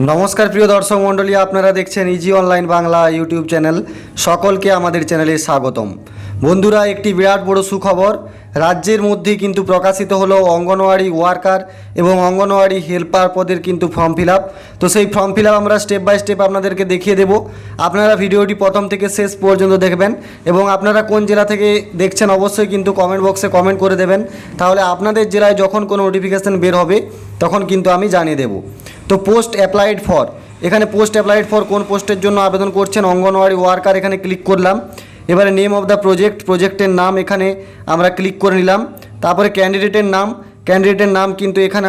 নমস্কার প্রিয় দর্শক মণ্ডলী, আপনারা দেখছেন easy online Bangla YouTube channel. সকলকে আমাদের চ্যানেলে স্বাগতম। বন্ধুরা, একটি বিরাট বড় সুখবর রাজ্যের মধ্যেই কিন্তু প্রকাশিত হলো অঙ্গনওয়াড়ি ওয়ার্কার এবং অঙ্গনওয়াড়ি হেল্পার পদের কিন্তু ফর্ম ফিল আপ। তো সেই ফর্ম ফিল আপ আমরা স্টেপ বাই স্টেপ আপনাদেরকে দেখিয়ে দেব। আপনারা ভিডিওটি প্রথম থেকে শেষ পর্যন্ত দেখবেন এবং আপনারা কোন জেলা থেকে দেখছেন অবশ্যই কিন্তু কমেন্ট বক্সে কমেন্ট করে দেবেন। তাহলে আপনাদের জেলায় যখন কোনো নোটিফিকেশান বের হবে তখন কিন্তু আমি জানিয়ে দেব। তো পোস্ট অ্যাপ্লাইড ফর, এখানে পোস্ট অ্যাপ্লাইড ফর কোন পোস্টের জন্য আবেদন করছেন অঙ্গনওয়াড়ি ওয়ার্কার, এখানে ক্লিক করলাম। এবারে নেম অফ দ্য প্রজেক্টের নাম এখানে আমরা ক্লিক করে নিলাম। তারপরে ক্যান্ডিডেটের নাম কিন্তু এখানে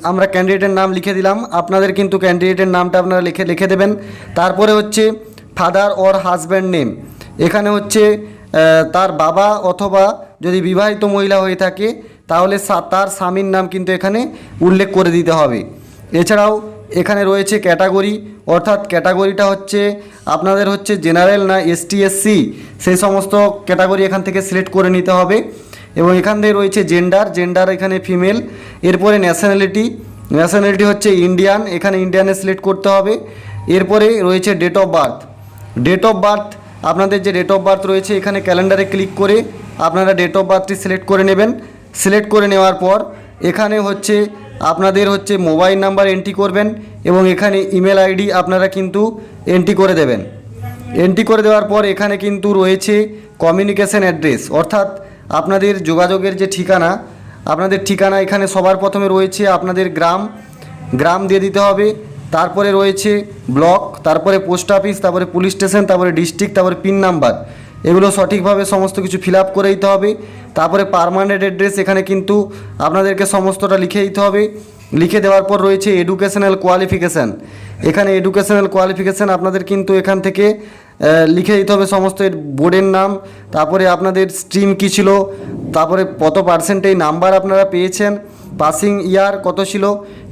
আমরা ক্যান্ডিডেটের নাম লিখে দিলাম। আপনাদের কিন্তু ক্যান্ডিডেটের নামটা আপনারা লিখে দেবেন। তারপরে হচ্ছে ফাদার অর হাজব্যান্ড নেম, এখানে হচ্ছে তার বাবা অথবা যদি বিবাহিত মহিলা হয়ে থাকে তাহলে তার স্বামীর নাম কিন্তু এখানে উল্লেখ করে দিতে হবে। এছাড়াও এখানে রয়েছে ক্যাটাগরি, অর্থাৎ ক্যাটাগরিটা হচ্ছে আপনাদের হচ্ছে জেনারেল না এসটি এসসি, সেই সমস্ত ক্যাটাগরি এখান থেকে সিলেক্ট করে নিতে হবে। এবং এখান থেকে রয়েছে জেন্ডার এখানে ফিমেল। এরপরে ন্যাশনালিটি হচ্ছে ইন্ডিয়ান, এখানে ইন্ডিয়ানে সিলেক্ট করতে হবে। এরপরে রয়েছে ডেট অফ বার্থ, আপনাদের যে ডেট অফ বার্থ রয়েছে এখানে ক্যালেন্ডারে ক্লিক করে আপনারা ডেট অফ বার্থটি সিলেক্ট করে নেবেন। সিলেক্ট করে নেওয়ার পর এখানে হচ্ছে আপনাদের হচ্ছে মোবাইল নাম্বার এন্ট্রি করবেন এবং এখানে ইমেল আইডি আপনারা কিন্তু এন্ট্রি করে দেবেন। এন্ট্রি করে দেওয়ার পর এখানে কিন্তু রয়েছে কমিউনিকেশন অ্যাড্রেস, অর্থাৎ আপনাদের যোগাযোগের যে ঠিকানা, আপনাদের ঠিকানা এখানে সবার প্রথমে রয়েছে আপনাদের গ্রাম দিয়ে দিতে হবে। তারপরে রয়েছে ব্লক, তারপরে পোস্ট অফিস, তারপরে পুলিশ স্টেশন, তারপরে ডিস্ট্রিক্ট, তারপরে পিন নাম্বার, এগুলো সঠিকভাবে সমস্ত কিছু ফিল আপ করে দিতে হবে। তারপরে পার্মানেন্ট অ্যাড্রেস এখানে কিন্তু আপনাদেরকে সমস্তটা লিখে দিতে হবে। লিখে দেওয়ার পর রয়েছে এডুকেশনাল কোয়ালিফিকেশান, এখানে এডুকেশনাল কোয়ালিফিকেশান আপনাদের কিন্তু এখান থেকে লিখে দিতে হবে সমস্ত বোর্ডের নাম, তারপরে আপনাদের স্ট্রিম কী ছিল, তারপরে কত পার্সেন্টেজ নাম্বার আপনারা পেয়েছেন, পাসিং ইয়ার কত ছিল।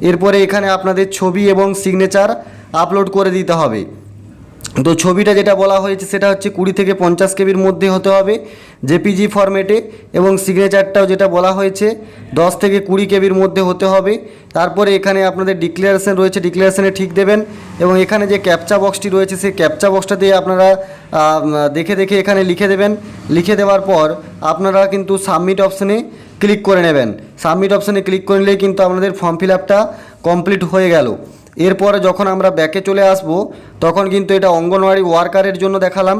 এরপরে এখানে আপনাদের ছবি এবং সিগনেচার আপলোড করে দিতে হবে। তো ছবিটা যেটা বলা হয়েছে সেটা হচ্ছে 20 থেকে 50 কেবির মধ্যে হতে হবে জেপিজি ফরম্যাটে, এবং সিগনেচারটাও যেটা বলা হয়েছে 10 থেকে 20 কেবির মধ্যে হতে হবে। তারপরে এখানে আপনাদের ডিক্লারেশন রয়েছে, ডিক্লারেশনে ঠিক দেবেন এবং এখানে যে ক্যাপচা বক্সটি রয়েছে সেই ক্যাপচা বক্সটা দিয়ে আপনারা দেখে এখানে লিখে দেবেন। লিখে দেওয়ার পর আপনারা কিন্তু সাবমিট অপশানে ক্লিক করে নেবেন। সাবমিট অপশানে ক্লিক করে নিলেই কিন্তু আপনাদের ফর্ম ফিল আপটা কমপ্লিট হয়ে গেল। এরপরে যখন আমরা ব্যাকে চলে আসব তখন কিন্তু এটা অঙ্গনওয়াড়ি ওয়ার্কারের জন্য দেখালাম।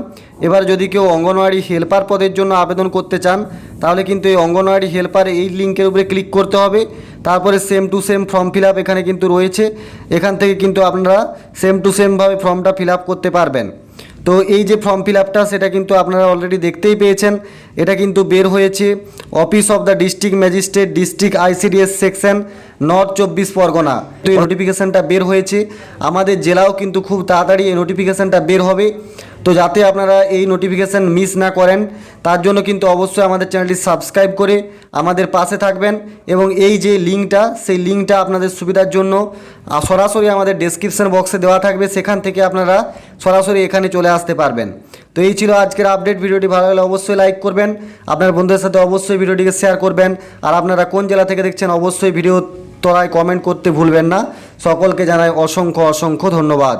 এবার যদি কেউ অঙ্গনওয়াড়ি হেল্পার পদের জন্য আবেদন করতে চান তাহলে কিন্তু এই অঙ্গনওয়াড়ি হেল্পার এই লিঙ্কের উপরে ক্লিক করতে হবে। তারপরে same to same form fill up এখানে কিন্তু রয়েছে, এখান থেকে কিন্তু আপনারা সেম টু সেমভাবে ফর্মটা ফিল আপ করতে পারবেন। তো এই যে ফর্ম ফিল আপটা সেটা কিন্তু আপনারা অলরেডি দেখতেই পেয়েছেন, এটা কিন্তু বের হয়েছে office of the district magistrate, district ICDS section, north 24 Pargana. তো এই নোটিফিকেশানটা বের হয়েছে, আমাদের জেলাও কিন্তু খুব তাড়াতাড়ি এই নোটিফিকেশানটা বের হবে। তো যাতে আপনারা এই নোটিফিকেশান মিস না করেন তার জন্য কিন্তু অবশ্যই আমাদের চ্যানেলটি সাবস্ক্রাইব করে আমাদের পাশে থাকবেন। এবং এই যে লিঙ্কটা, সেই লিঙ্কটা আপনাদের সুবিধার জন্য সরাসরি আমাদের ডেসক্রিপশন বক্সে দেওয়া থাকবে, সেখান থেকে আপনারা সরাসরি এখানে চলে আসতে পারবেন। তো এই ছিল আজকের আপডেট। ভিডিওটি ভালো লাগলে অবশ্যই লাইক করবেন, আপনার বন্ধুদের সাথে অবশ্যই ভিডিওটিকে শেয়ার করবেন। আর আপনারা কোন জেলা থেকে দেখছেন অবশ্যই ভিডিও তলায় কমেন্ট করতে ভুলবেন না। সকলকে জানাই অসংখ্য ধন্যবাদ।